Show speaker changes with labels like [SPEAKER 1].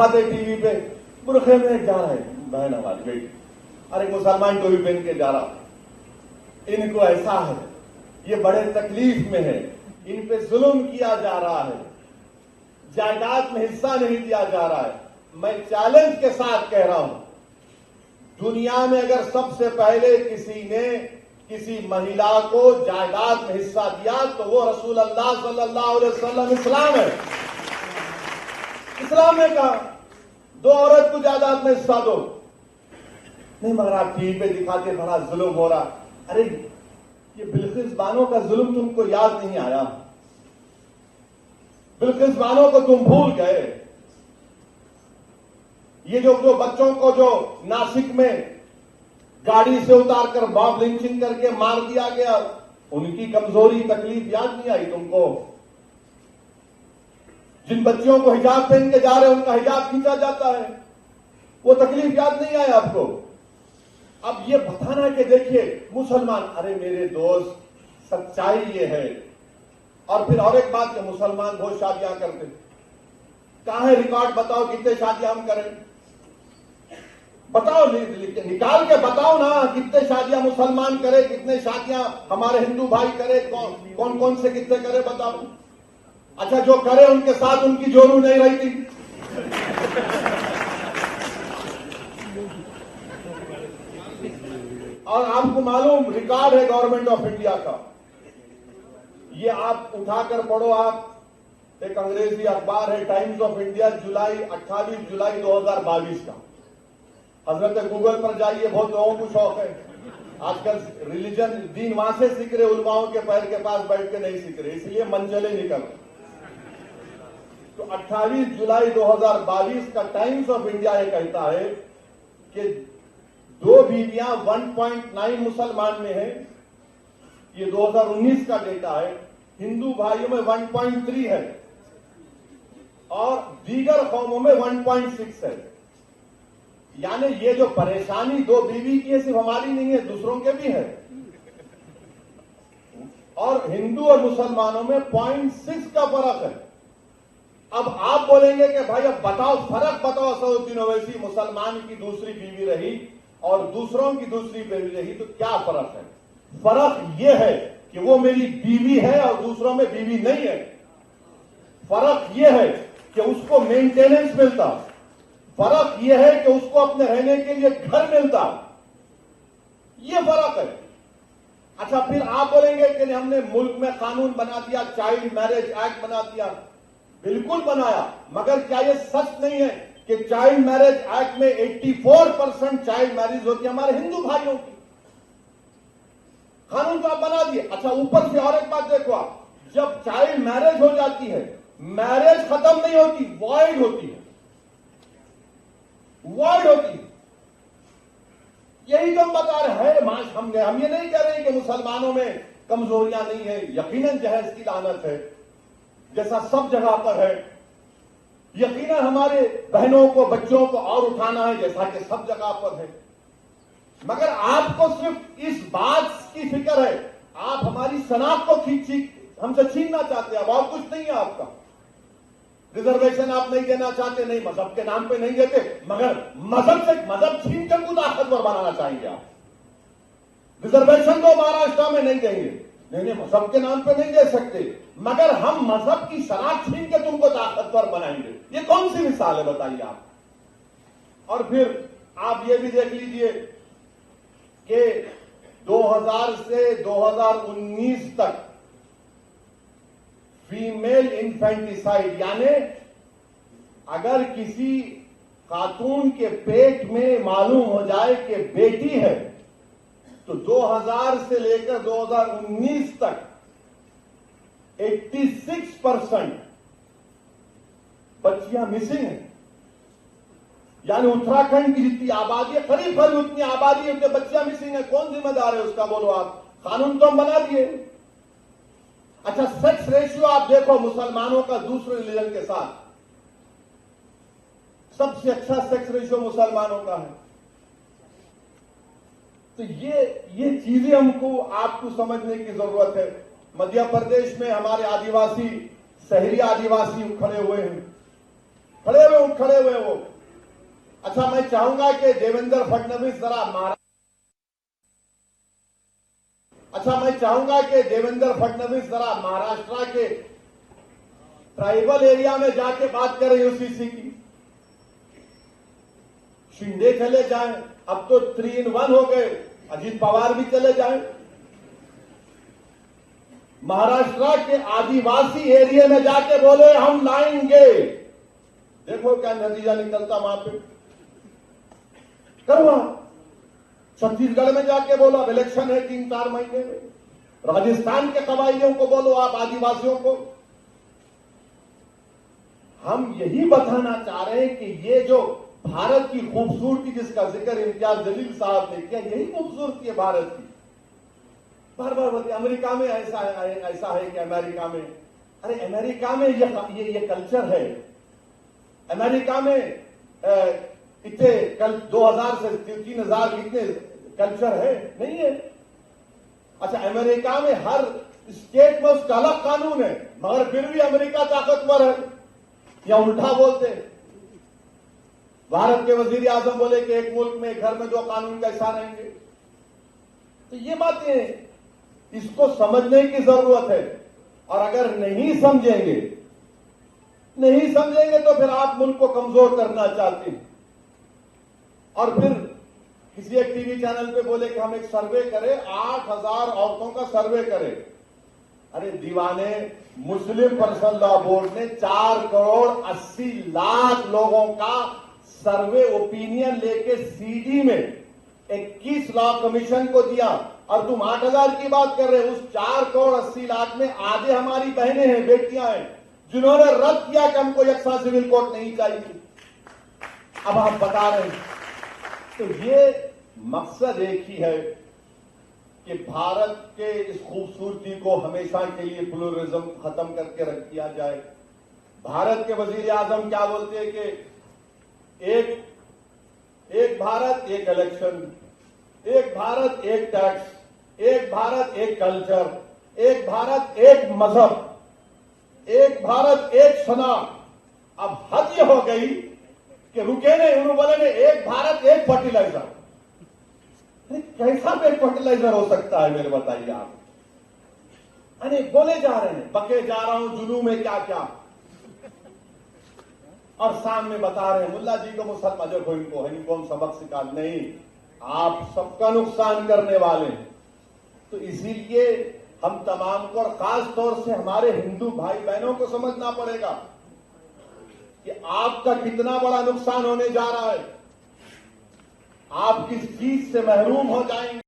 [SPEAKER 1] TV पे बुरखे में जा रहे हैं बहन हमारी बेटी, अरे मुसलमान टोपी पहन के जा रहा, इनको ऐसा है, ये बड़े तकलीफ में है, इन पे जुल्म किया जा रहा है, जायदाद में हिस्सा नहीं दिया जा रहा है। मैं चैलेंज के साथ कह रहा हूं, दुनिया में अगर सबसे पहले किसी ने किसी महिला को जायदाद में हिस्सा दिया तो वो रसूल अल्लाह सल्लल्लाहु अलैहि वसल्लम इस्लाम है। इस्लाम ने कहा दो औरत को जायदाद में हिस्सा दो, नहीं मगर आप टीवी पे दिखाते बड़ा जुल्म हो रहा। अरे ये बिल्किस बानो का जुल्म तुमको याद नहीं आया? बिल्किस बानो को तुम भूल गए? ये जो बच्चों को जो नासिक में गाड़ी से उतारकर बॉम्ब लिंचिंग करके मार दिया गया, उनकी कमजोरी तकलीफ याद नहीं आई तुमको? जिन बच्चियों को हिजाब पहन के जा रहे हैं उनका हिजाब खींचा जाता है, वो तकलीफ याद नहीं आई आपको? अब ये बताना कि देखिए मुसलमान, अरे मेरे दोस्त सच्चाई ये है। और फिर और एक बात कि मुसलमान बहुत शादियां करते, कहां है रिकॉर्ड? बताओ कितने शादियां हम करें, बताओ, निकाल के बताओ ना कितने शादियां मुसलमान करे, कितने शादियां हमारे हिंदू भाई करे, कौन कौन से कितने करे बताओ। अच्छा जो करे उनके साथ उनकी जोरू नहीं रहती। और आपको मालूम रिकॉर्ड है गवर्नमेंट ऑफ इंडिया का, ये आप उठाकर पढ़ो, आप एक अंग्रेजी अखबार है टाइम्स ऑफ इंडिया, 28 जुलाई 2022 का। हजरत गूगल पर जाइए, बहुत लोगों को शौक है आजकल रिलीजन, दीन वहां से सीख रहे, उलमाओं के पैर के पास बैठ के नहीं सीख रहे, इसलिए मंजिलें निकल। तो 28 जुलाई 2022 का टाइम्स ऑफ इंडिया ये कहता है कि 2 बीवियां 1.9 मुसलमान में है, ये 2019 का डेटा है, हिंदू भाइयों में 1.3 है और दीगर कौमों में 1.6 है। यानी ये जो परेशानी 2 बीवी की है सिर्फ हमारी नहीं है, दूसरों के भी है। और हिंदू और मुसलमानों में 0.6 का फर्क है। अब आप बोलेंगे कि भाई अब बताओ फर्क बताओ, सऊदीन ओवैसी मुसलमान की दूसरी बीवी रही और दूसरों की दूसरी बीवी रही, तो क्या फर्क है? फर्क यह है कि वो मेरी बीवी है और दूसरों में बीवी नहीं है। फर्क यह है कि उसको मेंटेनेंस मिलता, फर्क यह है कि उसको अपने रहने के लिए घर मिलता, यह फर्क है। अच्छा फिर आप बोलेंगे कि हमने मुल्क में कानून बना दिया, चाइल्ड मैरिज एक्ट बना दिया, बिल्कुल बनाया, मगर क्या यह सच नहीं है कि चाइल्ड मैरिज एक्ट में 84% चाइल्ड मैरिज होती है हमारे हिंदू भाइयों की? कानून तो आप बना दिए। अच्छा ऊपर से और एक बात देखो आप, जब चाइल्ड मैरिज हो जाती है, मैरिज खत्म नहीं होती, वॉइड होती है, वॉइड होती है। यही तो हम बता रहे हैं। हम ये नहीं कह रहे कि मुसलमानों में कमजोरियां नहीं है, यकीनन जहेज की लानत है जैसा सब जगह पर है, यकीनन हमारे बहनों को बच्चों को और उठाना है जैसा कि सब जगह पर है, मगर आपको सिर्फ इस बात की फिक्र है, आप हमारी शनाख्त को हमसे छीनना चाहते हैं। अब और कुछ नहीं है आपका। रिजर्वेशन आप नहीं देना चाहते, नहीं मजहब के नाम पे नहीं देते, मगर मजहब से मजहब छीन कर को ताकतवर बनाना चाहेंगे आप। रिजर्वेशन तो महाराष्ट्र में नहीं देंगे, नहीं मजहब के नाम पे नहीं दे सकते, मगर हम मजहब की शनाख्त छीन के तुमको ताकतवर बनाएंगे। ये कौन सी मिसाल है बताइए आप? और फिर आप ये भी देख लीजिए कि 2000 से 2019 तक फीमेल इन्फेंटिसाइड, यानी अगर किसी खातून के पेट में मालूम हो जाए कि बेटी है, तो 2000 से लेकर 2019 तक 86% बच्चियां मिसिंग हैं। यानी उत्तराखंड की जितनी आबादी है, करीब उतनी आबादी है, उतने बच्चियां मिसिंग है। कौन जिम्मेदार है उसका बोलो आप? कानून तो हम बना दिए। अच्छा सेक्स रेशियो आप देखो मुसलमानों का दूसरे रिलीजन के साथ, सबसे अच्छा सेक्स रेशियो मुसलमानों का है। तो ये चीजें हमको आपको समझने की जरूरत है। मध्य प्रदेश में हमारे आदिवासी, शहरी आदिवासी खड़े हुए हैं, खड़े हुए उठ खड़े हुए वो। अच्छा, मैं चाहूंगा कि देवेंद्र फडणवीस जरा महाराष्ट्र के ट्राइबल एरिया में जाके बात करें यूसीसी की। शिंदे चले जाएं, अब तो 3 in 1 हो गए, अजीत पवार भी चले जाएं। महाराष्ट्र के आदिवासी एरिया में जाके बोले हम लाएंगे, देखो क्या नतीजा निकलता वहां पे। करवा छत्तीसगढ़ में जाके बोलो अब इलेक्शन है 3-4 महीने में। राजस्थान के कबाइलियों को बोलो, आप आदिवासियों को। हम यही बताना चाह रहे हैं कि ये जो भारत की खूबसूरती जिसका जिक्र इम्तियाज जलील साहब ने किया, यही खूबसूरती है भारत की। बार बार बोलते अमेरिका में ऐसा है कि अमेरिका में, अरे अमेरिका में ये कल्चर है। अमेरिका में इतने कल 2000 से 3000 कितने कल्चर है नहीं है। अच्छा, अमेरिका में हर स्टेट में उसका अलग कानून है, मगर फिर भी अमेरिका ताकतवर है। या उल्टा बोलते हैं, भारत के वजीर आजम बोले कि एक मुल्क में एक घर में 2 कानून कैसा रहेंगे। तो ये बातें इसको समझने की जरूरत है। और अगर नहीं समझेंगे तो फिर आप मुल्क को कमजोर करना चाहते हैं। और फिर किसी एक टीवी चैनल पे बोले कि हम एक सर्वे करें, 8000 औरतों का सर्वे करें। अरे दीवाने, मुस्लिम पर्सनल लॉ बोर्ड ने 4,80,00,000 लोगों का सर्वे ओपिनियन लेके सीडी में 21 लॉ कमीशन को दिया, और तुम 8,000 की बात कर रहे हो। उस 4,80,00,000 में आधे हमारी बहनें हैं, बेटियां हैं, जिन्होंने रद्द किया कि हमको यकसा सिविल कोर्ट नहीं चाहिए। अब आप बता रहे हैं। तो ये मकसद एक ही है कि भारत के इस खूबसूरती को हमेशा के लिए प्लुरलिज्म खत्म करके रख दिया जाए। भारत के वजीर आजम क्या बोलते हैं कि एक भारत एक इलेक्शन, एक भारत एक टैक्स, एक भारत एक कल्चर, एक भारत एक मजहब, एक भारत एक सना। अब हद ये हो गई कि रुके नहीं, उन्होंने बोले नहीं एक भारत एक फर्टिलाइजर। कैसा एक फर्टिलाइजर हो सकता है मेरे बताइए आप। अरे बोले जा रहे हैं, बके जा रहा हूं जुनू में क्या क्या, और सामने बता रहे हैं मुल्ला जी को मुसलमान को इनको हम सबक सिखा नहीं, आप सबका नुकसान करने वाले हैं। तो इसीलिए हम तमाम को, और खास तौर से हमारे हिंदू भाई बहनों को समझना पड़ेगा कि आपका कितना बड़ा नुकसान होने जा रहा है। आप किस चीज से महरूम हो जाएंगे।